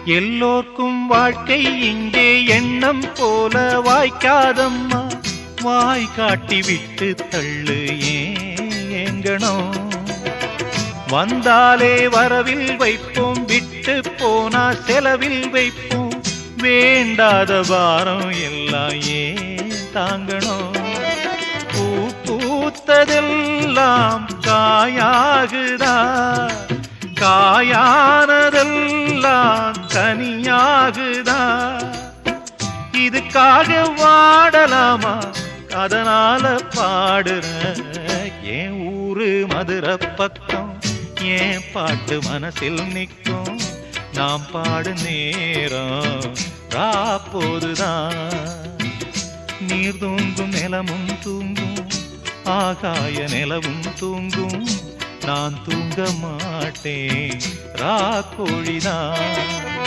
எல்லோர்க்கும் வாழ்க்கை இங்கே எண்ணம் போல வாய்க்காதம்மா. வாய் காட்டி விட்டு தள்ளு ஏங்கணும். வந்தாலே வரவில் வைப்போம், விட்டு போனா செலவில் வைப்போம். வேண்டாத பாரம் எல்லாம் ஏன் தாங்கணும். பூ பூத்ததெல்லாம் காயாகுதா, காயானதெல்லாம் கனியாகுதா. இதுக்காக வாடலாமா, அதனால பாடுற. என் ஊரு மதுரை பக்கம், என் பாட்டு மனசில் நிற்கும். நாம் பாடு நேரம் ராப்போதுதான். நீர் தூங்கும் நிலமும் தூங்கும், ஆகாய நிலவும் தூங்கும். நான் தூங்க மாட்டேன் ராக்கோழிதான்.